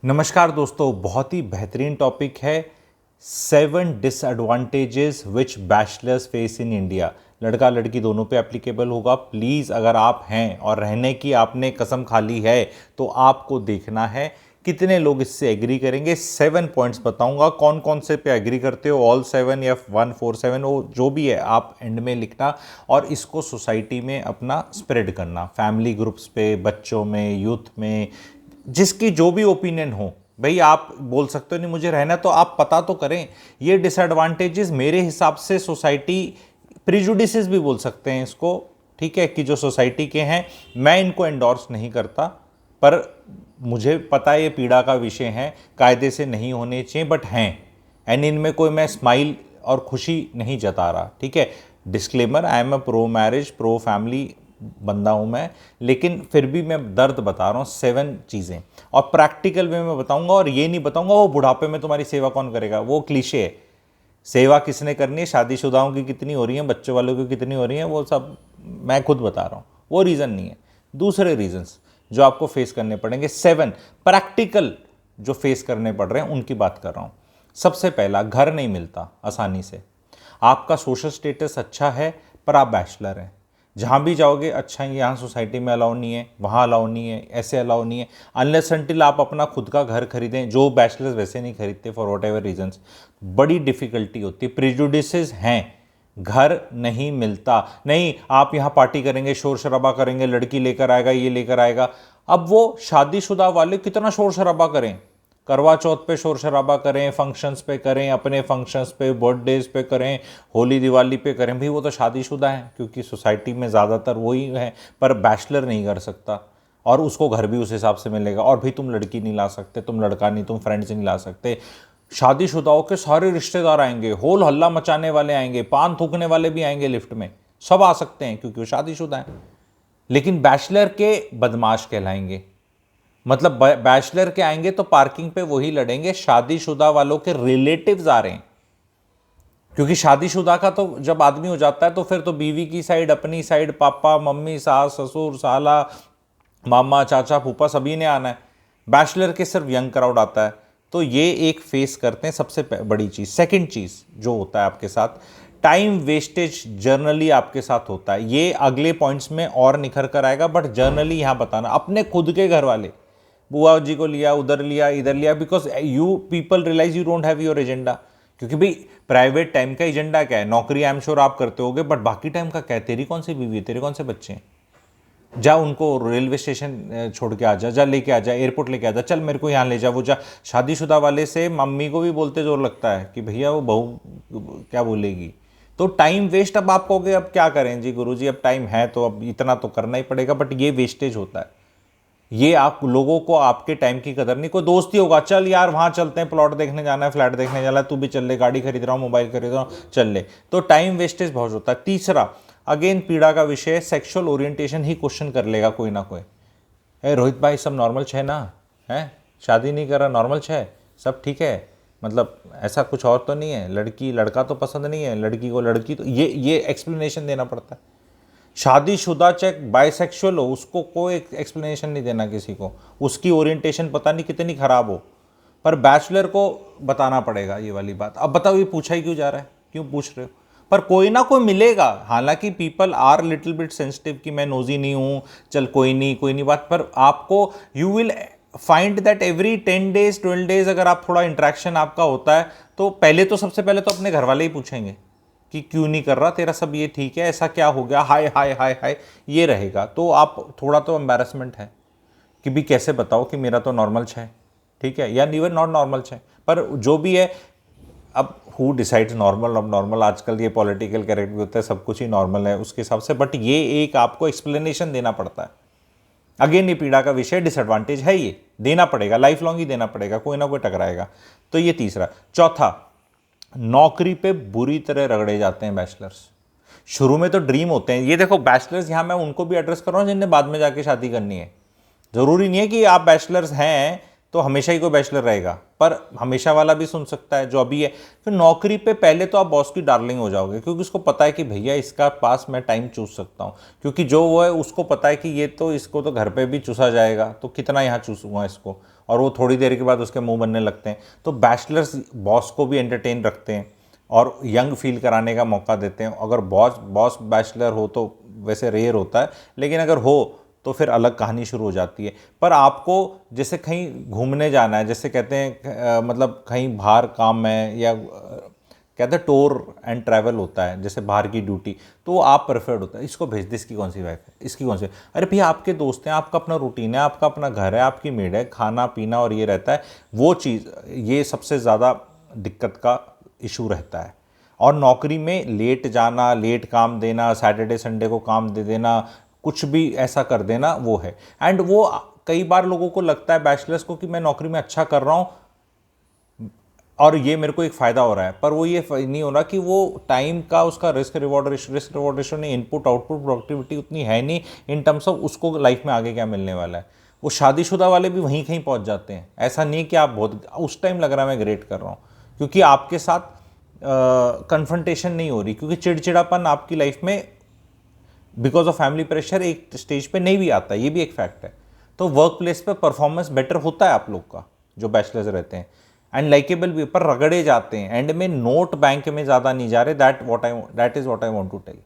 नमस्कार दोस्तों, बहुत ही बेहतरीन टॉपिक है 7 disadvantages which bachelors face in India. लड़का लड़की दोनों पे एप्लीकेबल होगा। प्लीज़ अगर आप हैं और रहने की आपने कसम खा ली है तो आपको देखना है कितने लोग इससे एग्री करेंगे। 7 पॉइंट्स बताऊंगा, कौन कौन से पे एग्री करते हो, ऑल 7 या 147 वो जो भी है आप एंड में लिखना और इसको सोसाइटी में अपना स्प्रेड करना, फैमिली ग्रुप्स पे, बच्चों में, यूथ में, जिसकी जो भी ओपिनियन हो। भाई आप बोल सकते हो नहीं मुझे रहना, तो आप पता तो करें। ये डिसएडवांटेजेस मेरे हिसाब से सोसाइटी प्रिजुडिसेस भी बोल सकते हैं इसको, ठीक है, कि जो सोसाइटी के हैं, मैं इनको एंडोर्स नहीं करता, पर मुझे पता है ये पीड़ा का विषय है, कायदे से नहीं होने चाहिए बट हैं, एंड इनमें कोई मैं स्माइल और खुशी नहीं जता रहा, ठीक है। Disclaimer, I am a pro marriage pro family बंदा हूँ मैं, लेकिन फिर भी मैं दर्द बता रहा हूँ 7 चीज़ें, और प्रैक्टिकल वे में बताऊंगा। और ये नहीं बताऊंगा वो बुढ़ापे में तुम्हारी सेवा कौन करेगा, वो क्लीशे है। सेवा किसने करनी है, शादीशुदाओं की कितनी हो रही है, बच्चों वालों की कितनी हो रही है, वो सब मैं खुद बता रहा हूँ, वो रीज़न नहीं है। दूसरे रीजंस जो आपको फेस करने पड़ेंगे, 7 प्रैक्टिकल जो फेस करने पड़ रहे हैं उनकी बात कर रहा हूँ। सबसे पहला, घर नहीं मिलता आसानी से। आपका सोशल स्टेटस अच्छा है पर आप बैचलर हैं, जहाँ भी जाओगे अच्छा है, यहाँ सोसाइटी में अलाउ नहीं है, वहाँ अलाउ नहीं है, ऐसे अलाउ नहीं है, अनलेस अनटिल आप अपना खुद का घर खरीदें, जो बैचलर्स वैसे नहीं खरीदते फॉर वॉट एवर रीजन्स। बड़ी डिफिकल्टी होती है, प्रिजुडिसेस हैं, घर नहीं मिलता। नहीं, आप यहाँ पार्टी करेंगे, शोर शराबा करेंगे, लड़की लेकर आएगा, ये लेकर आएगा। अब वो शादीशुदा वाले कितना शोर शराबा करें, करवा चौथ पे शोर शराबा करें, फंक्शंस पे करें, अपने फंक्शंस पे, बर्थडेज पे करें, होली दिवाली पे करें, भाई वो तो शादीशुदा हैं क्योंकि सोसाइटी में ज़्यादातर वही है, पर बैचलर नहीं कर सकता और उसको घर भी उस हिसाब से मिलेगा। और भाई तुम लड़की नहीं ला सकते, तुम लड़का नहीं, तुम फ्रेंड्स नहीं ला सकते। शादीशुदाओं के सारे रिश्तेदार आएंगे, होल हल्ला मचाने वाले आएंगे, पान थूकने वाले भी आएंगे, लिफ्ट में सब आ सकते हैं क्योंकि वो शादीशुदा हैं। लेकिन बैचलर के बदमाश कहलाएंगे, मतलब बैचलर के आएंगे तो पार्किंग पे वही लड़ेंगे, शादीशुदा वालों के रिलेटिव्स आ रहे हैं। क्योंकि शादीशुदा का तो जब आदमी हो जाता है तो फिर तो बीवी की साइड, अपनी साइड, पापा मम्मी, सास ससुर, साला, मामा, चाचा, फूफा, सभी ने आना है। बैचलर के सिर्फ यंग क्राउड आता है, तो ये एक फेस करते हैं सबसे बड़ी चीज़। सेकंड चीज़ जो होता है आपके साथ, टाइम वेस्टेज जर्नली आपके साथ होता है। ये अगले पॉइंट्स में और निखर कर आएगा, बट जर्नली यहाँ बताना, अपने खुद के घर वाले, बुआ जी को लिया, उधर लिया, इधर लिया, because you people realise you don't have your agenda. क्योंकि भाई प्राइवेट टाइम का एजेंडा क्या है, नौकरी आई एम श्योर आप करते होगे, बट बाकी टाइम का क्या है, तेरी कौन सी बीवी है, तेरे कौन से बच्चे हैं, जा उनको रेलवे स्टेशन छोड़ के आ जा, जा लेके आ जा, एयरपोर्ट लेके आ जा, चल मेरे को यहाँ ले जा, वो जा। शादीशुदा वाले से मम्मी को भी बोलते जोर लगता है कि भैया वो बहू क्या बोलेगी, तो टाइम वेस्ट। अब आप कहोगे अब क्या करें जी गुरुजी, अब टाइम है तो अब इतना तो करना ही पड़ेगा, बट ये वेस्टेज होता है। ये आप लोगों को आपके टाइम की कदर नहीं। कोई दोस्त ही होगा, चल यार वहाँ चलते हैं, प्लॉट देखने जाना है, फ्लैट देखने जाना है, तू भी चल ले, गाड़ी खरीद रहा हूँ, मोबाइल खरीद रहा हूँ, चल ले। तो टाइम वेस्टेज बहुत होता है। तीसरा, अगेन पीड़ा का विषय, सेक्सुअल ओरिएंटेशन ही क्वेश्चन कर लेगा कोई ना कोई। रोहित भाई सब नॉर्मल है ना, है शादी नहीं कर रहा, नॉर्मल है, सब ठीक है, मतलब ऐसा कुछ और तो नहीं है, लड़की लड़का तो पसंद नहीं है, लड़की को लड़की तो, ये एक्सप्लेनेशन देना पड़ता है। शादीशुदा चेक बाइसेक्सुअल हो, उसको कोई एक्सप्लेनेशन नहीं देना किसी को, उसकी ओरिएंटेशन पता नहीं कितनी खराब हो, पर बैचलर को बताना पड़ेगा ये वाली बात। अब बताओ ये पूछा ही क्यों जा रहा है, क्यों पूछ रहे हो, पर कोई ना कोई मिलेगा। हालांकि people are little bit sensitive कि मैं नोजी नहीं हूँ, चल कोई नहीं बात, पर आपको you will find that every 10 days 12 days अगर आप थोड़ा इंट्रैक्शन आपका होता है, तो पहले तो सबसे पहले तो अपने घर वाले ही पूछेंगे कि क्यों नहीं कर रहा, तेरा सब ये ठीक है, ऐसा क्या हो गया, हाय हाय हाय हाय, ये रहेगा। तो आप थोड़ा तो एम्बैरेसमेंट है कि भी कैसे बताओ कि मेरा तो नॉर्मल है, ठीक है, या इवन नॉट नॉर्मल है, पर जो भी है। अब हु डिसाइड्स नॉर्मल, अब नॉर्मल आजकल ये पॉलिटिकल करेक्ट भी होता है, सब कुछ ही नॉर्मल है उसके हिसाब से, बट ये एक आपको एक्सप्लेनेशन देना पड़ता है। अगेन ये पीड़ा का विषय, डिसएडवांटेज है, ये देना पड़ेगा, लाइफ लॉन्ग ही देना पड़ेगा, कोई ना कोई टकराएगा। तो ये तीसरा। चौथा, नौकरी पे बुरी तरह रगड़े जाते हैं बैचलर्स। शुरू में तो ड्रीम होते हैं, ये देखो बैचलर्स, यहाँ मैं उनको भी एड्रेस कर रहा हूँ जिन्हें बाद में जाके शादी करनी है। जरूरी नहीं है कि आप बैचलर्स हैं तो हमेशा ही कोई बैचलर रहेगा, पर हमेशा वाला भी सुन सकता है जो अभी है। फिर नौकरी पे पहले तो आप बॉस की डार्लिंग हो जाओगे, क्योंकि उसको पता है कि भैया इसका पास मैं टाइम चूस सकता हूँ, क्योंकि जो वो है उसको पता है कि ये तो इसको तो घर पे भी चूसा जाएगा, तो कितना यहाँ चूसूंगा इसको, और वो थोड़ी देर के बाद उसके मुंह बनने लगते हैं। तो बैचलर्स बॉस को भी एंटरटेन रखते हैं और यंग फील कराने का मौका देते हैं। अगर बॉस बॉस बैचलर हो तो वैसे रेयर होता है, लेकिन अगर हो तो फिर अलग कहानी शुरू हो जाती है। पर आपको जैसे कहीं घूमने जाना है, जैसे कहते हैं मतलब कहीं बाहर काम है, या कहते हैं टूर एंड ट्रैवल होता है, जैसे बाहर की ड्यूटी, तो वो आप प्रेफर्ड होता है, इसको भेज दे, इसकी कौन सी वाइफ है, इसकी कौन सी। अरे भैया आपके दोस्त हैं, आपका अपना रूटीन है, आपका अपना घर है, आपकी मेड है, खाना पीना और ये रहता है। वो चीज़, ये सबसे ज़्यादा दिक्कत का इशू रहता है। और नौकरी में लेट जाना, लेट काम देना, सैटरडे संडे को काम दे देना, कुछ भी ऐसा कर देना, वो है। एंड वो कई बार लोगों को लगता है बैचलर्स को कि मैं नौकरी में अच्छा कर रहा हूँ और ये मेरे को एक फ़ायदा हो रहा है, पर वो ये नहीं हो रहा कि वो टाइम का उसका रिस्क रिवॉर्ड रेशो नहीं, इनपुट आउटपुट प्रोडक्टिविटी उतनी है नहीं इन टर्म्स ऑफ उसको लाइफ में आगे क्या मिलने वाला है। वो शादीशुदा वाले भी वहीं कहीं पहुंच जाते हैं। ऐसा नहीं कि आप बहुत उस टाइम लग रहा है मैं ग्रेट कर रहा हूँ, क्योंकि आपके साथ कन्फ्रंटेशन नहीं हो रही, क्योंकि चिड़चिड़ापन आपकी लाइफ में बिकॉज ऑफ फैमिली प्रेशर एक स्टेज पे नहीं भी आता, ये भी एक फैक्ट है। तो वर्क प्लेस पे परफॉर्मेंस बेटर होता है आप लोग का जो बैचलर्स रहते हैं, एंड लाइकेबल भी, पर रगड़े जाते हैं एंड में। नोट बैंक में ज़्यादा नहीं जा रहे, that is what I want to tell.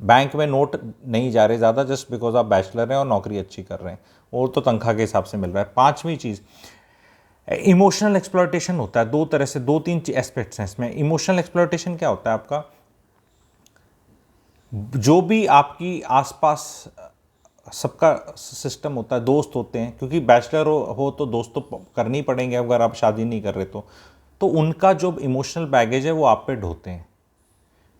Bank में नोट नहीं जा रहे ज़्यादा जस्ट बिकॉज आप बैचलर हैं और नौकरी अच्छी कर रहे हैं, और तो तनख्वाह के हिसाब से मिल रहा है। पांचवी चीज़, इमोशनल एक्सप्लॉयटेशन होता है। दो तरह से, दो तीन एस्पेक्ट्स हैं इसमें। इमोशनल एक्सप्लॉयटेशन क्या होता है आपका, जो भी आपकी आसपास सबका सिस्टम होता है, दोस्त होते हैं, क्योंकि बैचलर हो तो दोस्त तो करने ही पड़ेंगे अगर आप शादी नहीं कर रहे तो उनका जो इमोशनल बैगेज है वो आप पे ढोते हैं।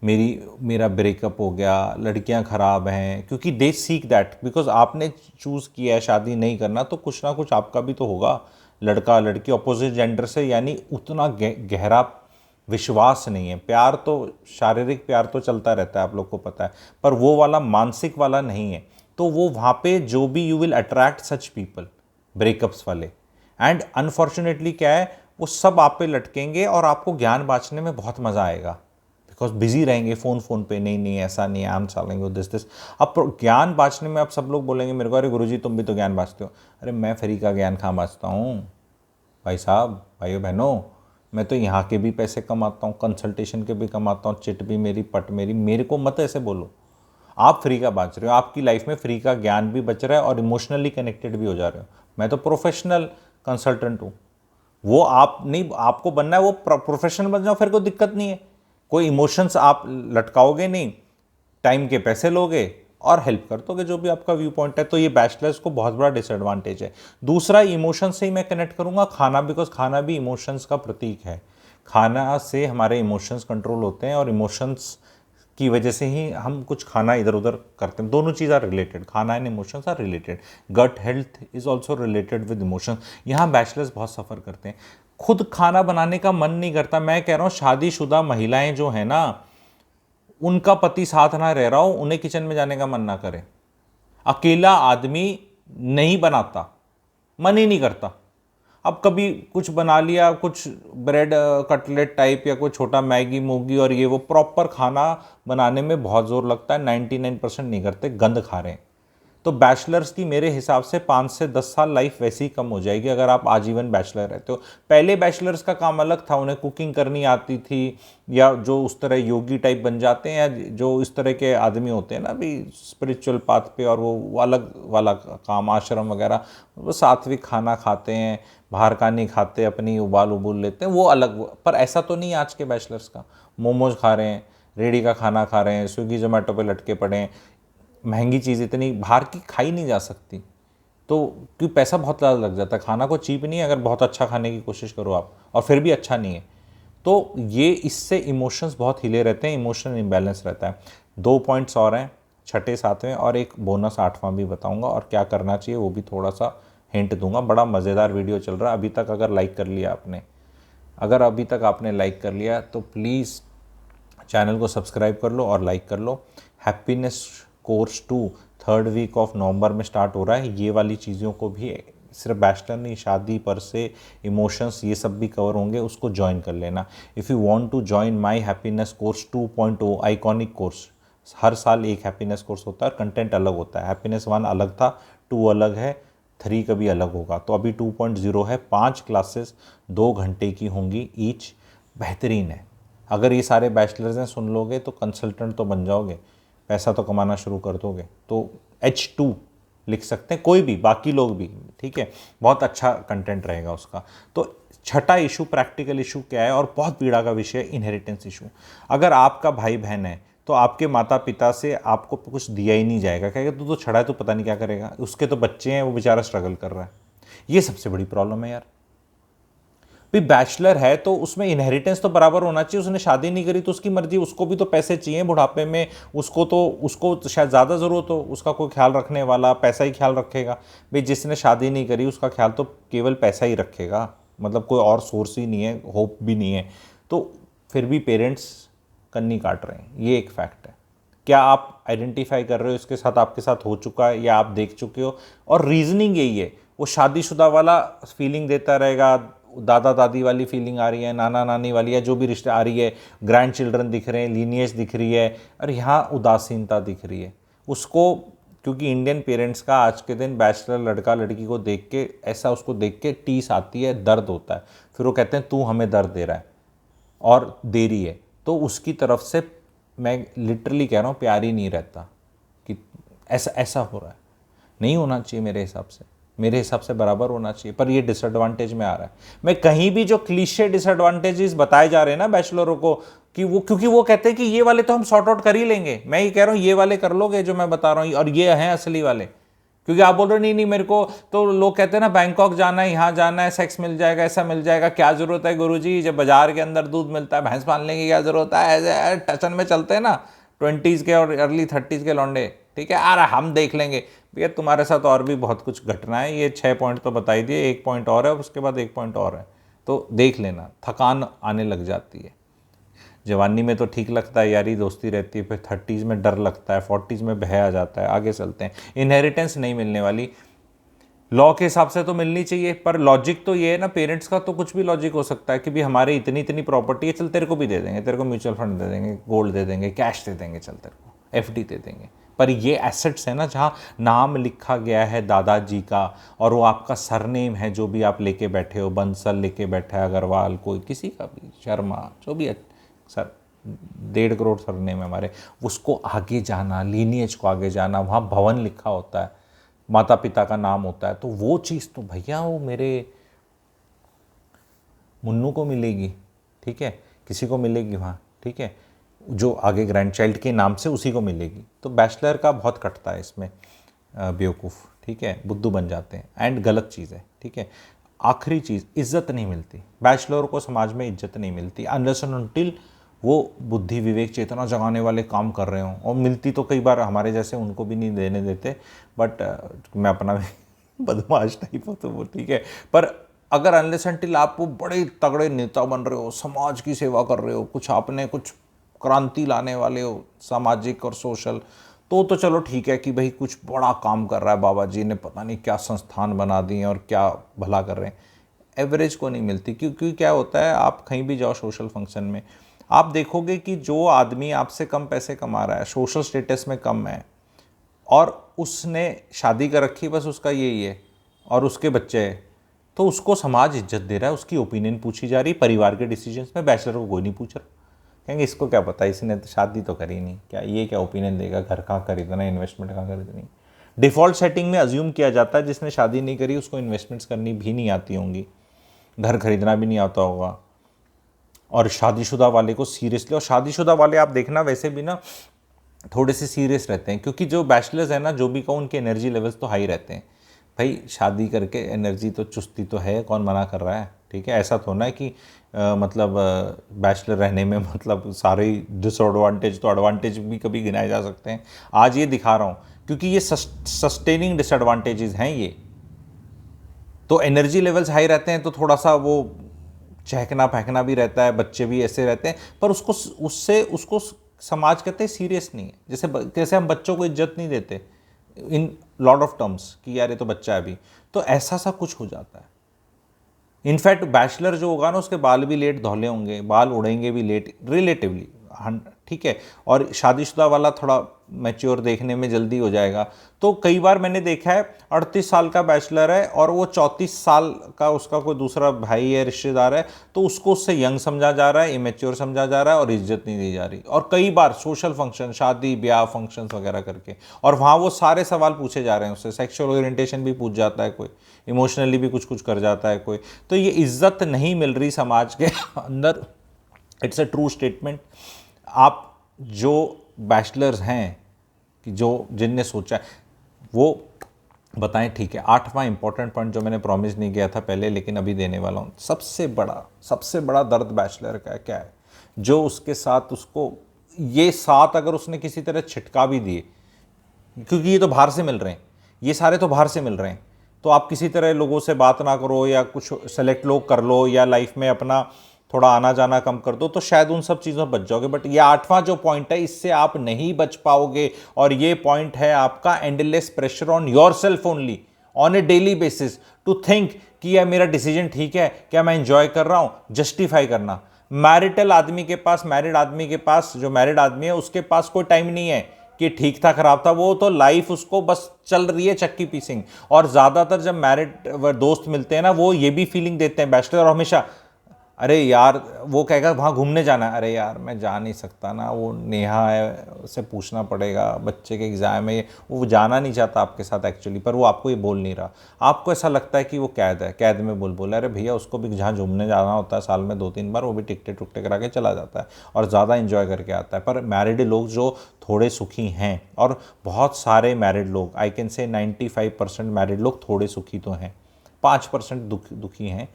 मेरा ब्रेकअप हो गया, लड़कियां ख़राब हैं, क्योंकि दे सीक दैट, बिकॉज आपने चूज़ किया है शादी नहीं करना, तो कुछ ना कुछ आपका भी तो होगा। लड़का लड़की अपोजिट जेंडर से, यानी उतना गहरा विश्वास नहीं है। प्यार तो, शारीरिक प्यार तो चलता रहता है, आप लोग को पता है, पर वो वाला मानसिक वाला नहीं है। तो वो वहाँ पे जो भी you will attract such people, breakups वाले, एंड अनफॉर्चुनेटली क्या है, वो सब आप पे लटकेंगे और आपको ज्ञान बांटने में बहुत मज़ा आएगा, बिकॉज बिजी रहेंगे फ़ोन पे, नहीं नहीं ऐसा नहीं, आई एम चलेंगे दिस। अब ज्ञान बांटने में अब सब लोग बोलेंगे मेरे को, अरे गुरुजी तुम भी तो ज्ञान बांटते हो। अरे मैं फ्री का ज्ञान कहाँ बांटता हूँ भाई साहब, भाइयों बहनों, मैं तो यहाँ के भी पैसे कमाता हूँ, कंसल्टेशन के भी कमाता हूँ, चिट भी मेरी, पट मेरी, मेरे को मत ऐसे बोलो। आप फ्री का बांच रहे हो, आपकी लाइफ में फ्री का ज्ञान भी बच रहा है और इमोशनली कनेक्टेड भी हो जा रहे हो। मैं तो प्रोफेशनल कंसल्टेंट हूँ, वो आप नहीं, आपको बनना है वो प्रोफेशनल बन जाओ, फिर कोई दिक्कत नहीं है। कोई इमोशंस आप लटकाओगे नहीं, टाइम के पैसे लोगे और हेल्प कर दोगे जो भी आपका व्यू पॉइंट है। तो ये बैचलर्स को बहुत बड़ा डिसएडवांटेज है। दूसरा, इमोशन से ही मैं कनेक्ट करूंगा, खाना, बिकॉज खाना भी इमोशंस का प्रतीक है। खाना से हमारे इमोशंस कंट्रोल होते हैं और इमोशंस की वजह से ही हम कुछ खाना इधर उधर करते हैं। दोनों चीज़ आर रिलेटेड, खाना and emotions are related. Gut health is also related with emotions. यहाँ बैचलर्स बहुत सफ़र करते हैं, खुद खाना बनाने का मन नहीं करता। मैं कह रहा हूँ शादीशुदा महिलाएं जो है ना, उनका पति साथ ना रह रहा हो, उन्हें किचन में जाने का मन ना करे। अकेला आदमी नहीं बनाता, मन ही नहीं करता। अब कभी कुछ बना लिया, कुछ ब्रेड कटलेट टाइप या कोई छोटा मैगी मूगी और ये वो, प्रॉपर खाना बनाने में बहुत ज़ोर लगता है। 99% नहीं करते, गंद खा रहे हैं। तो बैचलर्स की मेरे हिसाब से 5 से 10 साल लाइफ वैसे ही कम हो जाएगी अगर आप आजीवन बैचलर रहते हो। पहले बैचलर्स का काम अलग था, उन्हें कुकिंग करनी आती थी, या जो उस तरह योगी टाइप बन जाते हैं, या जो इस तरह के आदमी होते हैं ना अभी स्पिरिचुअल पाथ पे, और वो अलग वाला काम, आश्रम वगैरह, वो सात्विक खाना खाते हैं, बाहर का नहीं खाते, अपनी उबाल उबूल लेते हैं, वो अलग। पर ऐसा तो नहीं आज के बैचलर्स का, मोमोज खा रहे हैं, रेडी का खाना खा रहे हैं, स्विगी जोमेटो पे लटके पड़े हैं। महंगी चीज़ इतनी बाहर की खाई नहीं जा सकती, तो क्योंकि पैसा बहुत ज़्यादा लग जाता है। खाना को चीप नहीं है अगर बहुत अच्छा खाने की कोशिश करो आप, और फिर भी अच्छा नहीं है। तो ये, इससे इमोशंस बहुत हिले रहते हैं, इमोशनल इम्बैलेंस रहता है। 2 पॉइंट्स और हैं, छठे सातवें, और एक बोनस 8वां भी बताऊंगा, और क्या करना चाहिए वो भी थोड़ा सा हिंट दूंगा। बड़ा मज़ेदार वीडियो चल रहा है अभी तक। अगर लाइक कर लिया आपने, अगर अभी तक आपने लाइक कर लिया तो प्लीज़ चैनल को सब्सक्राइब कर लो और लाइक कर लो। Happiness course 2 3rd week of November में स्टार्ट हो रहा है। ये वाली चीज़ों को भी, सिर्फ बैचलर नहीं, शादी पर से इमोशंस, ये सब भी कवर होंगे, उसको ज्वाइन कर लेना। If you want to join my happiness course 2.0 iconic course, हर साल एक हैप्पीनेस कोर्स होता है और कंटेंट अलग होता है। हैप्पीनेस 1 अलग था, 2 अलग है, 3 कभी अलग होगा। तो अभी 2.0 है, 5 क्लासेस 2 घंटे की होंगी ईच। बेहतरीन है। अगर ये सारे बैचलर्स हैं सुन लोगे तो कंसल्टेंट तो बन जाओगे, पैसा तो कमाना शुरू कर दोगे। तो H2 लिख सकते हैं, कोई भी, बाकी लोग भी, ठीक है। बहुत अच्छा कंटेंट रहेगा उसका। तो छठा इशू प्रैक्टिकल इशू क्या है और बहुत पीड़ा का विषय है, इनहेरिटेंस इशू। अगर आपका भाई बहन है तो आपके माता पिता से आपको कुछ दिया ही नहीं जाएगा, कहेगा तू तो छड़ा है, तू पता नहीं क्या करेगा। उसके तो बच्चे हैं, वो बेचारा स्ट्रगल कर रहा है। ये सबसे बड़ी प्रॉब्लम है यार। भी बैचलर है तो उसमें इनहेरिटेंस तो बराबर होना चाहिए। उसने शादी नहीं करी तो उसकी मर्जी, उसको भी तो पैसे चाहिए बुढ़ापे में। उसको तो शायद ज़्यादा ज़रूरत हो, उसका कोई ख्याल रखने वाला पैसा ही ख्याल रखेगा। भाई जिसने शादी नहीं करी उसका ख्याल तो केवल पैसा ही रखेगा, मतलब कोई और सोर्स ही नहीं है, होप भी नहीं है। तो फिर भी पेरेंट्स कन्नी काट रहे हैं, ये एक फैक्ट है। क्या आप आइडेंटिफाई कर रहे हो इसके साथ, आपके साथ हो चुका है या आप देख चुके हो? और रीजनिंग यही है, वो शादीशुदा वाला फीलिंग देता रहेगा, दादा दादी वाली फीलिंग आ रही है, नाना नानी वाली, या जो भी रिश्ते आ रही है, ग्रैंड चिल्ड्रन दिख रहे हैं, लीनियज दिख रही है, और यहाँ उदासीनता दिख रही है उसको। क्योंकि इंडियन पेरेंट्स का आज के दिन बैचलर लड़का लड़की को देख के ऐसा, उसको देख के टीस आती है, दर्द होता है। फिर वो कहते हैं तू हमें दर्द दे रहा है और दे रही है। तो उसकी तरफ से मैं लिटरली कह रहा हूँ प्यार ही नहीं रहता कि ऐसा ऐसा हो रहा है। नहीं होना चाहिए मेरे हिसाब से बराबर होना चाहिए, पर ये डिसएडवांटेज में आ रहा है। मैं कहीं भी जो क्लीशे डिसएडवांटेजेस बताए जा रहे हैं ना बैचलरों को, कि वो, क्योंकि वो कहते हैं कि ये वाले तो हम सॉर्ट आउट कर ही लेंगे, मैं ये कह रहा हूँ ये वाले कर लोगे जो मैं बता रहा हूँ, और ये हैं असली वाले। क्योंकि आप बोल रहे हो नहीं नहीं मेरे को तो, लोग कहते हैं ना बैंकॉक जाना है, यहाँ जाना है, सेक्स मिल जाएगा, ऐसा मिल जाएगा, क्या जरूरत है गुरुजी, जब बाजार के अंदर दूध मिलता है, भैंस पालने की क्या जरूरत है? ऐसे टचन में चलते हैं ना 20s के और अर्ली 30s के लौंडे, ठीक है, आ रहा हम देख लेंगे। भैया तुम्हारे साथ और भी बहुत कुछ घटना है, ये 6 पॉइंट तो बता ही दिए, 1 पॉइंट और है, उसके बाद 1 पॉइंट और है, तो देख लेना। थकान आने लग जाती है। जवानी में तो ठीक लगता है, यारी दोस्ती रहती है, फिर 30s में डर लगता है, 40s में भय आ जाता है। आगे चलते हैं, इनहेरिटेंस नहीं मिलने वाली, लॉ के हिसाब से तो मिलनी चाहिए, पर लॉजिक तो ये है ना, पेरेंट्स का तो कुछ भी लॉजिक हो सकता है कि भाई हमारे इतनी इतनी प्रॉपर्टी है, चल तेरे को भी दे देंगे, तेरे को म्यूचुअल फंड दे देंगे, गोल्ड दे देंगे, कैश दे देंगे, चल तेरे को FD दे देंगे। पर ये एसेट्स है ना, जहाँ नाम लिखा गया है दादाजी का, और वो आपका सरनेम है जो भी आप लेके बैठे हो, बंसल लेके बैठा है, अग्रवाल, कोई किसी का भी, शर्मा, जो भी है, सर 1.5 करोड़ सरनेम है हमारे, उसको आगे जाना, लीनिएज को आगे जाना, वहाँ भवन लिखा होता है, माता पिता का नाम होता है, तो वो चीज़ तो भैया वो मेरे मुन्नू को मिलेगी, ठीक है, किसी को मिलेगी वहाँ, ठीक है, जो आगे ग्रैंड चाइल्ड के नाम से उसी को मिलेगी। तो बैचलर का बहुत कटता है इसमें, बेवकूफ़, ठीक है, बुद्धू बन जाते हैं, एंड गलत चीज़ है, ठीक है। आखिरी चीज़, इज्जत नहीं मिलती बैचलर को, समाज में इज्जत नहीं मिलती अनलेस एंड अनटिल वो बुद्धि विवेक चेतना जगाने वाले काम कर रहे हों। और मिलती तो कई बार हमारे जैसे उनको भी नहीं देने देते, बट मैं अपना भी बदमाश टाइप हो तो वो ठीक है। पर अगर अनलेस अनटिल आप वो बड़े तगड़े नेता बन रहे हो, समाज की सेवा कर रहे हो, कुछ आपने कुछ क्रांति लाने वाले हो सामाजिक और सोशल, तो चलो ठीक है कि भाई कुछ बड़ा काम कर रहा है बाबा जी ने, पता नहीं क्या संस्थान बना दिए और क्या भला कर रहे हैं। एवरेज को नहीं मिलती, क्योंकि क्या होता है, आप कहीं भी जाओ सोशल फंक्शन में, आप देखोगे कि जो आदमी आपसे कम पैसे कमा रहा है, सोशल स्टेटस में कम है, और उसने शादी कर रखी, बस उसका यही है, और उसके बच्चे हैं, तो उसको समाज इज्जत दे रहा है, उसकी ओपिनियन पूछी जा रही। परिवार के डिसीजंस में बैचलर को कोई नहीं पूछ रहा, कहेंगे इसको क्या पता, इसने तो शादी तो करी नहीं, क्या ये क्या ओपिनियन देगा, घर कहाँ खरीदना, इन्वेस्टमेंट कहाँ खरीदनी। डिफ़ॉल्ट सेटिंग में अज्यूम किया जाता है जिसने शादी नहीं करी उसको इन्वेस्टमेंट्स करनी भी नहीं आती होंगी, घर खरीदना भी नहीं आता होगा, और शादीशुदा वाले को सीरियसली, और शादीशुदा वाले आप देखना वैसे भी ना थोड़े से सीरियस रहते हैं, क्योंकि जो बैचलर्स है ना, जो भी कहूँ, उनके एनर्जी लेवल्स तो हाई रहते हैं। भाई शादी करके एनर्जी तो चुस्ती तो है, कौन मना कर रहा है, ठीक है। ऐसा तो ना है कि मतलब बैचलर रहने में मतलब सारे डिसएडवांटेज, तो एडवांटेज भी कभी गिनाए जा सकते हैं। आज ये दिखा रहा हूँ क्योंकि ये सस्टेनिंग डिसएडवांटेजेस हैं ये। तो एनर्जी लेवल्स हाई रहते हैं तो थोड़ा सा वो चहकना फेंकना भी रहता है, बच्चे भी ऐसे रहते हैं, पर उसको समाज कहते हैं सीरियस नहीं है। जैसे हम बच्चों को इज्जत नहीं देते इन लॉट ऑफ टर्म्स कि यार ये तो बच्चा है अभी, तो ऐसा सा कुछ हो जाता है। इनफैक्ट बैचलर जो होगा ना, उसके बाल भी लेट धौले होंगे, बाल उड़ेंगे भी लेट रिलेटिवली, ठीक है, और शादीशुदा वाला थोड़ा मैच्योर देखने में जल्दी हो जाएगा। तो कई बार मैंने देखा है 38 साल का बैचलर है और वो 34 साल का उसका कोई दूसरा भाई है, रिश्तेदार है, तो उसको उससे यंग समझा जा रहा है, इमेच्योर समझा जा रहा है और इज्जत नहीं दी जा रही। और कई बार सोशल फंक्शन, शादी ब्याह फंक्शन वगैरह करके, और वहाँ वो सारे सवाल पूछे जा रहे हैं उससे, सेक्सुअल ओरिएंटेशन भी पूछ जाता है कोई, इमोशनली भी कुछ कुछ कर जाता है कोई। तो ये इज्जत नहीं मिल रही समाज के अंदर। It's a true statement. आप जो बैचलर्स हैं कि जो जिनने सोचा है वो बताएं, ठीक है। 8वां इंपॉर्टेंट पॉइंट जो मैंने प्रॉमिस नहीं किया था पहले लेकिन अभी देने वाला हूँ, सबसे बड़ा दर्द बैचलर का क्या है, जो उसके साथ उसको ये साथ अगर उसने किसी तरह छिटका भी दिए, क्योंकि ये तो बाहर से मिल रहे हैं, ये सारे तो बाहर से मिल रहे हैं, तो आप किसी तरह लोगों से बात ना करो या कुछ सेलेक्ट लोग कर लो या लाइफ में अपना थोड़ा आना जाना कम कर दो, तो शायद उन सब चीज़ों में बच जाओगे। बट ये 8वां जो पॉइंट है, इससे आप नहीं बच पाओगे। और ये पॉइंट है आपका endless pressure on yourself only on a daily basis to think कि यह मेरा डिसीजन ठीक है, क्या मैं इंजॉय कर रहा हूँ, जस्टिफाई करना। मैरिड आदमी के पास जो मैरिड आदमी है उसके पास कोई टाइम नहीं है कि ठीक था खराब था, वो तो लाइफ उसको बस चल रही है चक्की पीसिंग। और ज़्यादातर जब मैरिड दोस्त मिलते हैं ना, वो ये भी फीलिंग देते हैं बैचलर हमेशा, अरे यार वो कहेगा वहाँ घूमने जाना है, अरे यार मैं जा नहीं सकता ना, वो नेहा है उससे पूछना पड़ेगा, बच्चे के एग्ज़ाम है, वो जाना नहीं चाहता आपके साथ एक्चुअली, पर वो आपको ये बोल नहीं रहा। आपको ऐसा लगता है कि वो कैद है, कैद में बोल अरे भैया उसको भी जहाँ घूमने जाना होता है साल में 2-3 बार, वो भी टिकटे टुकटे करा के चला जाता है और ज़्यादा इन्जॉय करके आता है। पर मैरिड लोग जो थोड़े सुखी हैं, और बहुत सारे मैरिड लोग, आई कैन से 95% मैरिड लोग थोड़े सुखी तो हैं, 5% दुखी हैं,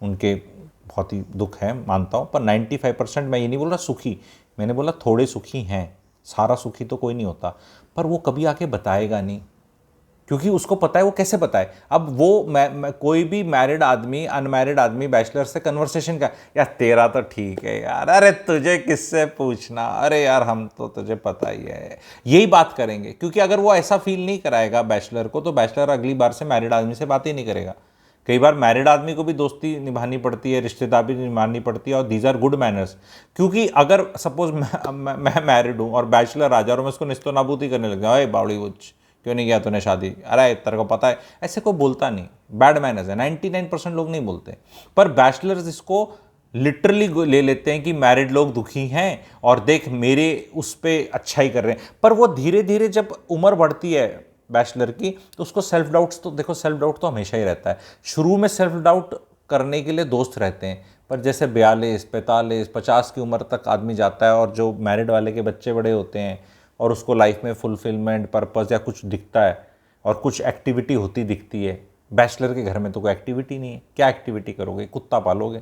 उनके बहुत ही दुख है मानता हूँ, पर 95% मैं ये नहीं बोल रहा सुखी, मैंने बोला थोड़े सुखी हैं। सारा सुखी तो कोई नहीं होता, पर वो कभी आके बताएगा नहीं, क्योंकि उसको पता है वो कैसे बताए। अब वो कोई भी मैरिड आदमी अनमैरिड आदमी बैचलर से कन्वर्सेशन का, यार तेरा तो ठीक है यार, अरे तुझे किससे पूछना, अरे यार हम तो तुझे पता ही है, यही बात करेंगे। क्योंकि अगर वो ऐसा फील नहीं कराएगा बैचलर को, तो बैचलर अगली बार से मैरिड आदमी से बात ही नहीं करेगा। कई बार मैरिड आदमी को भी दोस्ती निभानी पड़ती है, रिश्तेदारी निभानी पड़ती है, और दीज आर गुड मैनर्स। क्योंकि अगर सपोज मैं मैरिड हूँ और बैचलर आ जाए और मैं उसको निस्तो नाबूदी करने लग जाऊँ, अरे बावड़ी बुच्च क्यों नहीं किया तूने शादी, अरे तेरे को पता है, ऐसे कोई बोलता नहीं, बैड मैनर्स है। 99% लोग नहीं बोलते, पर बैचलर्स इसको लिटरली ले लेते हैं कि मैरिड लोग दुखी हैं और देख मेरे उस पर अच्छा ही कर रहे हैं। पर वो धीरे धीरे जब उम्र बढ़ती है बैचलर की, तो उसको सेल्फ डाउट्स, तो देखो सेल्फ डाउट तो हमेशा ही रहता है। शुरू में सेल्फ डाउट करने के लिए दोस्त रहते हैं, पर जैसे 42, 45, 50 की उम्र तक आदमी जाता है और जो मैरिड वाले के बच्चे बड़े होते हैं और उसको लाइफ में फुलफिलमेंट, पर्पस या कुछ दिखता है और कुछ एक्टिविटी होती दिखती है। बैचलर के घर में तो कोई एक्टिविटी नहीं है, क्या एक्टिविटी करोगे, कुत्ता पालोगे,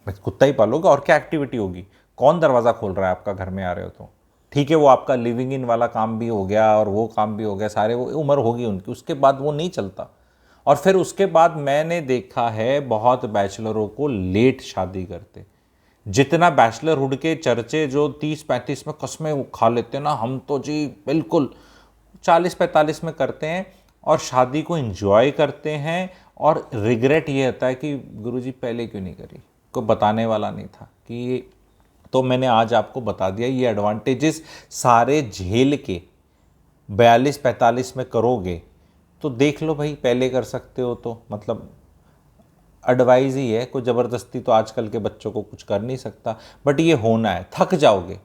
कुत्ता ही पालोगे और क्या एक्टिविटी होगी। कौन दरवाज़ा खोल रहा है आपका घर में आ रहे हो तो, ठीक है वो आपका लिविंग इन वाला काम भी हो गया और वो काम भी हो गया, सारे वो उम्र होगी उनकी, उसके बाद वो नहीं चलता। और फिर उसके बाद मैंने देखा है बहुत बैचलरों को लेट शादी करते। जितना बैचलरहुड के चर्चे जो 30-35 में कस्में खा लेते हैं ना, हम तो जी बिल्कुल 40-45 में करते हैं और शादी को एंजॉय करते हैं। और रिग्रेट ये होता है कि गुरुजी पहले क्यों नहीं करी, कोई बताने वाला नहीं था कि, तो मैंने आज आपको बता दिया ये एडवांटेजेस सारे झेल के 42-45 में करोगे तो देख लो भाई, पहले कर सकते हो तो मतलब एडवाइस ही है, कोई ज़बरदस्ती तो आजकल के बच्चों को कुछ कर नहीं सकता। बट ये होना है, थक जाओगे,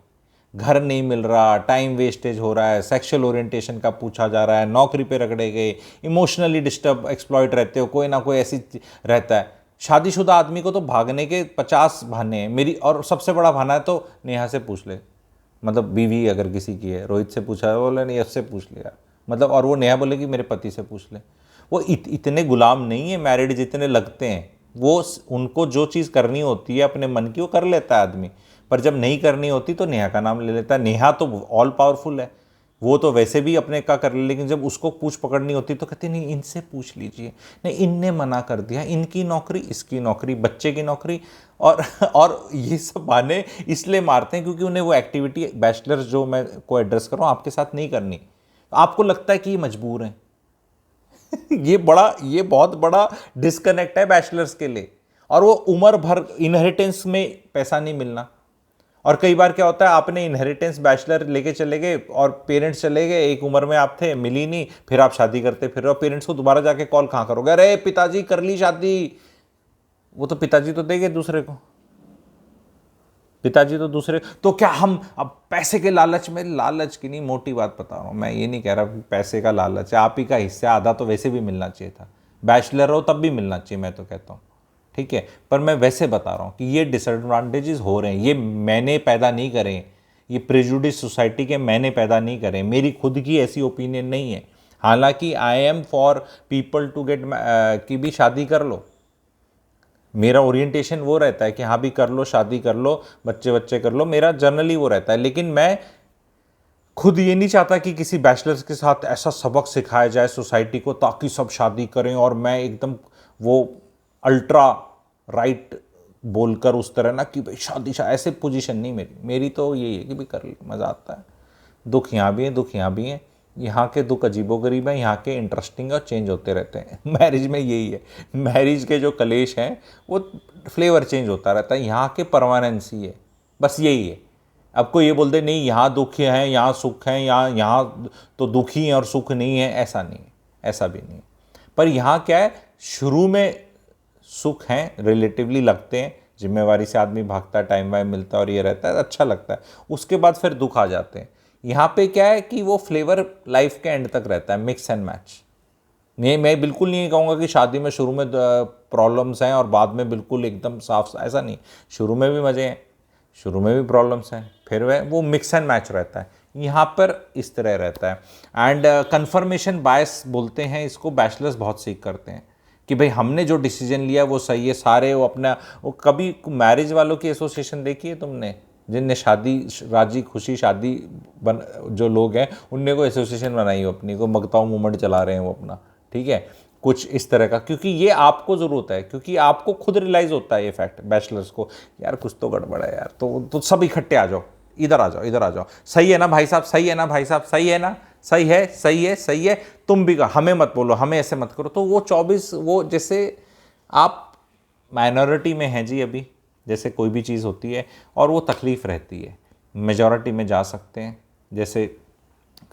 घर नहीं मिल रहा, टाइम वेस्टेज हो रहा है, सेक्सुअल ओरिएंटेशन का पूछा जा रहा है, नौकरी पे रगड़े गए, इमोशनली डिस्टर्ब एक्सप्लॉइट रहते हो, कोई ना कोई ऐसी रहता है। शादीशुदा आदमी को तो भागने के 50 बहाने हैं मेरी, और सबसे बड़ा बहाना है तो नेहा से पूछ ले, मतलब बीवी अगर किसी की है, रोहित से पूछा है, बोले नहीं उससे पूछ लिया, मतलब, और वो नेहा बोले कि मेरे पति से पूछ ले। वो इतने गुलाम नहीं है मैरिड जितने लगते हैं। वो उनको जो चीज़ करनी होती है अपने मन की वो कर लेता है आदमी, पर जब नहीं करनी होती तो नेहा का नाम ले लेता है। नेहा तो ऑल पावरफुल है, वो तो वैसे भी अपने का कर ले, लेकिन जब उसको पूछ पकड़नी होती तो कहते नहीं इनसे पूछ लीजिए, नहीं इनने मना कर दिया, इनकी नौकरी, इसकी नौकरी, बच्चे की नौकरी, और ये सब बहाने इसलिए मारते हैं क्योंकि उन्हें वो एक्टिविटी, बैचलर्स जो मैं को एड्रेस कर रहा हूँ आपके साथ नहीं करनी। आपको लगता है कि ये मजबूर हैं। ये बहुत बड़ा डिस्कनेक्ट है बैचलर्स के लिए। और वो उम्र भर इनहेरिटेंस में पैसा नहीं मिलना, और कई बार क्या होता है, आपने इनहेरिटेंस बैचलर लेके चले गए और पेरेंट्स चले गए, एक उम्र में आप थे, मिली नहीं, फिर आप शादी करते फिर, और पेरेंट्स को दोबारा जाके कॉल कहाँ करोगे, अरे पिताजी कर ली शादी, वो तो पिताजी तो देंगे दूसरे को, पिताजी तो दूसरे, तो क्या हम अब पैसे के लालच में, लालच की नहीं, मोटी बात बता रहा हूँ मैं, ये नहीं कह रहा कि पैसे का लालच है, आप ही का हिस्सा आधा तो वैसे भी मिलना चाहिए था, बैचलर हो तब भी मिलना चाहिए, मैं तो कहता हूँ, ठीक है। पर मैं वैसे बता रहा हूँ कि ये डिसएडवांटेजेस हो रहे हैं, ये मैंने पैदा नहीं करे, ये प्रेजुडिस सोसाइटी के मैंने पैदा नहीं करे, मेरी खुद की ऐसी ओपिनियन नहीं है। हालांकि I am for people to get कि भी शादी कर लो, मेरा ओरिएंटेशन वो रहता है कि हाँ भी कर लो, शादी कर लो, बच्चे बच्चे कर लो, मेरा जनरली वो रहता है। लेकिन मैं खुद ये नहीं चाहता कि किसी बैचलर्स के साथ ऐसा सबक सिखाया जाए सोसाइटी को ताकि सब शादी करें और मैं एकदम वो अल्ट्रा राइट बोलकर उस तरह ना कि भाई शादी ऐसे पोजीशन नहीं मेरी, मेरी तो यही है कि भाई कर लो, मज़ा आता है, दुख यहाँ भी है, दुख यहाँ भी है, यहाँ के दुख अजीबोगरीब हैं, यहाँ के इंटरेस्टिंग और चेंज होते रहते हैं। मैरिज में यही है, मैरिज के जो कलेश हैं वो फ्लेवर चेंज होता रहता है, यहाँ के परमानेंसी है, बस यही है। अब कोई ये बोल दे नहीं यहाँ दुख है, यहाँ सुख है, यहाँ तो दुखी है और सुख नहीं है, ऐसा नहीं है, ऐसा भी नहीं है। पर यहाँ क्या है, शुरू में सुख हैं, रिलेटिवली लगते हैं, जिम्मेवारी से आदमी भागता है, टाइम वाइम मिलता है और ये रहता है, अच्छा लगता है, उसके बाद फिर दुख आ जाते हैं। यहाँ पे क्या है कि वो फ्लेवर लाइफ के एंड तक रहता है, मिक्स एंड मैच। नहीं, मैं बिल्कुल नहीं कहूँगा कि शादी में शुरू में प्रॉब्लम्स हैं और बाद में बिल्कुल एकदम साफ, ऐसा नहीं, शुरू में भी मज़े हैं, शुरू में भी प्रॉब्लम्स हैं, फिर वो मिक्स एंड मैच रहता है। यहाँ पर इस तरह रहता है। एंड कन्फर्मेशन बायस बोलते हैं इसको, बैचलर्स बहुत सीख करते हैं कि भाई हमने जो डिसीजन लिया वो सही है, सारे वो अपना, वो कभी मैरिज वालों की एसोसिएशन देखी है तुमने, जिनने शादी राजी खुशी शादी जो लोग हैं उनने को एसोसिएशन बनाई हो अपनी को, मगताओ मूवमेंट चला रहे हैं वो अपना, ठीक है, कुछ इस तरह का, क्योंकि ये आपको ज़रूरत है, क्योंकि आपको खुद रियलाइज़ होता है ये फैक्ट बैचलर्स को, यार कुछ तो गड़बड़ है यार, तो सब इकट्ठे आ जाओ, इधर आ जाओ, इधर आ जाओ, सही है ना भाई साहब, सही है ना भाई साहब, सही है ना, सही है, सही है, सही है, तुम भी कहा, हमें मत बोलो, हमें ऐसे मत करो। तो वो 24 वो जैसे आप माइनॉरिटी में हैं जी अभी, जैसे कोई भी चीज़ होती है और वो तकलीफ़ रहती है, मेजॉरिटी में जा सकते हैं, जैसे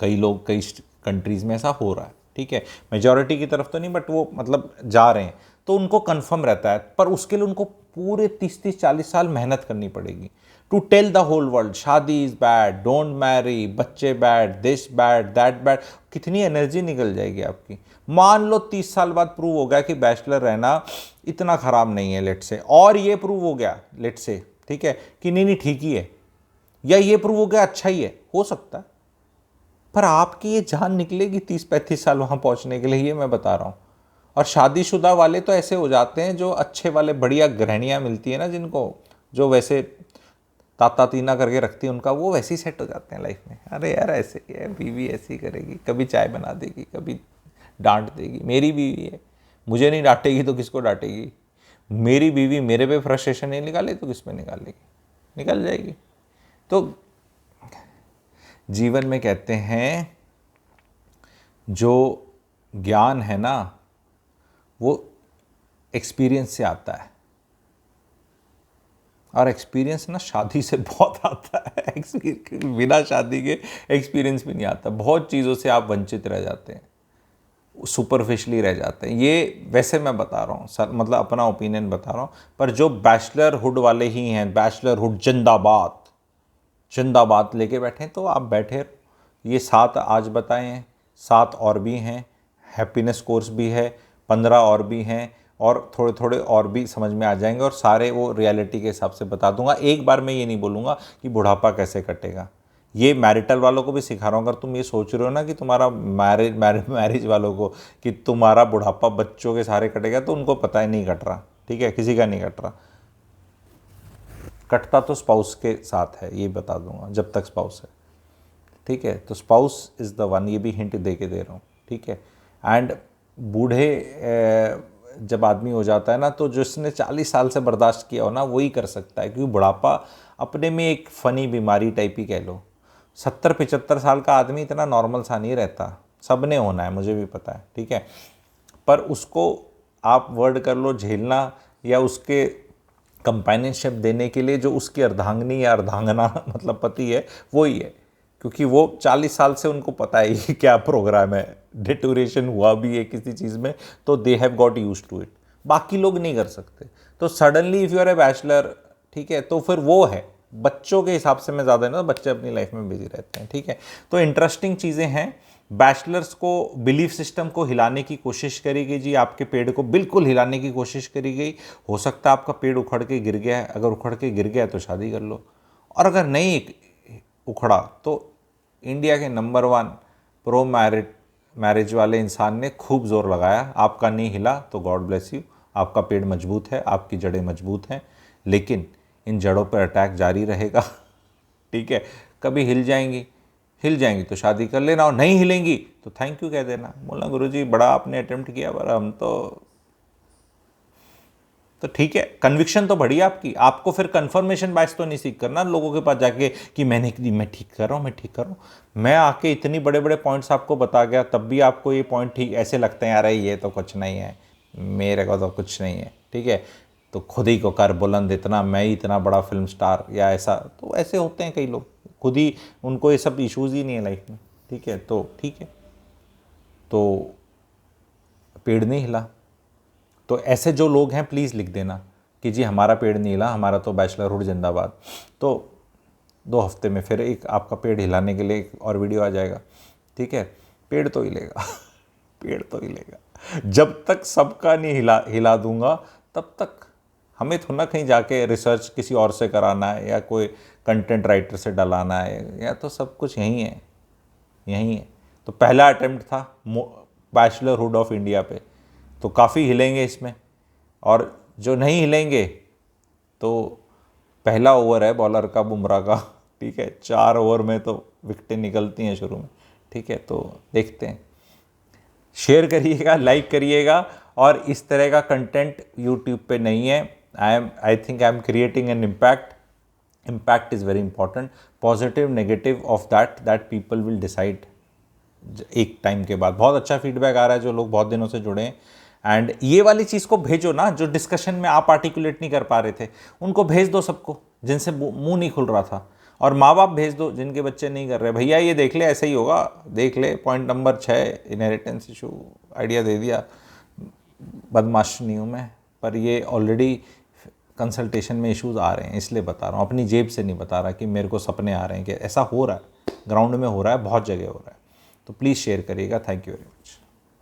कई लोग कई कंट्रीज़ में ऐसा हो रहा है, ठीक है, मेजॉरिटी की तरफ तो नहीं बट वो मतलब जा रहे हैं, तो उनको कंफर्म रहता है, पर उसके लिए उनको पूरे 30-40 साल मेहनत करनी पड़ेगी to tell the whole world शादी इज़ बैड, डोंट मैरी, बच्चे bad, this bad, that bad, कितनी एनर्जी निकल जाएगी आपकी। मान लो 30 साल बाद प्रूव हो गया कि बैचलर रहना इतना ख़राब नहीं है, लेट से, और ये प्रूव हो गया लेट से, ठीक है, कि नहीं नहीं ठीक ही है, या ये प्रूव हो गया अच्छा ही है, हो सकता है, पर आपकी ये जान निकलेगी 30-35 साल वहाँ पहुँचने के लिए, ये मैं बता रहा हूँ। और शादीशुदा वाले तो ऐसे हो जाते हैं, जो अच्छे वाले बढ़िया गृहणियाँ मिलती है ना जिनको, जो वैसे ताता तीना करके रखती है उनका, वो वैसे ही सेट हो जाते हैं लाइफ में, अरे यार ऐसे ही है, बीवी ऐसी करेगी, कभी चाय बना देगी, कभी डांट देगी, मेरी बीवी है, मुझे नहीं डांटेगी तो किसको डांटेगी, मेरी बीवी मेरे पे फ्रस्ट्रेशन नहीं निकाले तो किस पे निकालेगी, निकल जाएगी। तो जीवन में कहते हैं जो ज्ञान है ना वो एक्सपीरियंस से आता है, और एक्सपीरियंस ना शादी से बहुत आता है, बिना शादी के एक्सपीरियंस भी नहीं आता, बहुत चीज़ों से आप वंचित रह जाते हैं, सुपरफिशली रह जाते हैं। ये वैसे मैं बता रहा हूँ सर, मतलब अपना ओपिनियन बता रहा हूँ, पर जो बैचलरहुड वाले ही हैं, बैचलरहुड जिंदाबाद जिंदाबाद लेके बैठे, तो आप बैठे, ये 7 आज बताए हैं, 7 और भी हैं, हैप्पीनेस कोर्स भी है, 15 और भी हैं, और थोड़े थोड़े और भी समझ में आ जाएंगे, और सारे वो रियलिटी के हिसाब से बता दूंगा। एक बार मैं ये नहीं बोलूँगा कि बुढ़ापा कैसे कटेगा, ये मैरिटल वालों को भी सिखा रहा हूँ। अगर तुम ये सोच रहे हो ना कि तुम्हारा मैरिज वालों को कि तुम्हारा बुढ़ापा बच्चों के सारे कटेगा, तो उनको पता ही नहीं कट रहा, ठीक है, किसी का नहीं कट रहा, कटता तो स्पाउस के साथ है, ये बता दूंगा, जब तक स्पाउस है, ठीक है, तो स्पाउस इज़ द वन, ये भी हिंट दे के दे रहा हूँ, ठीक है। एंड बूढ़े जब आदमी हो जाता है ना, तो जिसने 40 साल से बर्दाश्त किया हो ना वही कर सकता है, क्योंकि बुढ़ापा अपने में एक फ़नी बीमारी टाइप ही कह लो। 70-75 साल का आदमी इतना नॉर्मल सा नहीं रहता, सब ने होना है, मुझे भी पता है, ठीक है, पर उसको आप वर्ड कर लो झेलना, या उसके कंपेनियनशिप देने के लिए जो उसकी अर्धांगिनी या अर्धांगना मतलब पति है वो ही है, क्योंकि वो 40 साल से उनको पता है ये क्या प्रोग्राम है, डिटोरेशन हुआ भी है किसी चीज़ में तो they have got used to it, बाकी लोग नहीं कर सकते। तो suddenly if you are a bachelor, ठीक है, तो फिर वो है बच्चों के हिसाब से मैं ज़्यादा ना, बच्चे अपनी लाइफ में बिजी रहते हैं, ठीक है। तो इंटरेस्टिंग चीज़ें हैं। बैचलर्स को बिलीफ सिस्टम को हिलाने की कोशिश करी गई जी, आपके पेड़ को बिल्कुल हिलाने की कोशिश करी गई। हो सकता है आपका पेड़ उखड़ के गिर गया है, अगर उखड़ के गिर गया तो शादी कर लो, और अगर नहीं उखड़ा तो इंडिया के नंबर 1 प्रो मैरिज वाले इंसान ने खूब जोर लगाया, आपका नहीं हिला तो गॉड ब्लेस यू, आपका पेड़ मजबूत है, आपकी जड़ें मजबूत हैं, लेकिन इन जड़ों पर अटैक जारी रहेगा ठीक है। कभी हिल जाएंगी तो शादी कर लेना, और नहीं हिलेंगी तो थैंक यू कह देना, बोलना गुरुजी बड़ा आपने अटेम्प्ट किया पर हम तो ठीक है। कन्विक्शन तो बढ़िया आपकी, आपको फिर कंफर्मेशन बायस तो नहीं सीख करना लोगों के पास जाके कि मैं ठीक कर रहा हूँ। मैं आके इतनी बड़े बड़े पॉइंट्स आपको बता गया, तब भी आपको ये पॉइंट ठीक ऐसे लगते हैं, यार ये तो कुछ नहीं है, मेरे को तो कुछ नहीं है, ठीक है, तो खुद ही को कर बुलंद, इतना मैं ही इतना बड़ा फिल्म स्टार या ऐसा, तो ऐसे होते हैं कई लोग, खुद ही उनको ये सब इश्यूज़ ही नहीं है लाइफ में, ठीक है। तो ठीक है, तो पेड़ नहीं हिला, तो ऐसे जो लोग हैं प्लीज़ लिख देना कि जी हमारा पेड़ नहीं हिला, हमारा तो बैचलरहुड जिंदाबाद। तो 2 हफ्ते में फिर एक आपका पेड़ हिलाने के लिए एक और वीडियो आ जाएगा, ठीक है। पेड़ तो हिलेगा पेड़ तो हिलेगा, जब तक सबका नहीं हिला दूंगा तब तक हमें थोड़ा ना कहीं जाके रिसर्च किसी और से कराना है या कोई कंटेंट राइटर से डलाना है, या तो सब कुछ यहीं है। तो पहला अटेम्प्ट था बैचलरहुड ऑफ इंडिया पे, तो काफ़ी हिलेंगे इसमें, और जो नहीं हिलेंगे तो पहला ओवर है बॉलर का, बुमराह का, ठीक है, 4 ओवर में तो विकेटें निकलती हैं शुरू में, ठीक है। तो देखते हैं, शेयर करिएगा, लाइक करिएगा, और इस तरह का कंटेंट यूट्यूब पे नहीं है। I think I am creating an impact is very important, positive negative of that people will decide एक टाइम के बाद। बहुत अच्छा फीडबैक आ रहा है, जो लोग बहुत दिनों से जुड़े हैं, एंड ये वाली चीज़ को भेजो ना, जो डिस्कशन में आप आर्टिकुलेट नहीं कर पा रहे थे उनको भेज दो सबको, जिनसे मुंह नहीं खुल रहा था, और माँ बाप भेज दो जिनके बच्चे नहीं कर रहे, भैया ये देख ले ऐसे ही होगा, देख ले point number 6 inheritance issue, idea दे दिया, बदमाश नहीं हूँ मैं, पर ये ऑलरेडी कंसल्टेशन में इश्यूज़ आ रहे हैं इसलिए बता रहा हूँ, अपनी जेब से नहीं बता रहा कि मेरे को सपने आ रहे हैं कि ऐसा हो रहा है, ग्राउंड में हो रहा है, बहुत जगह हो रहा है। तो प्लीज़ शेयर करिएगा, थैंक यू वेरी मच।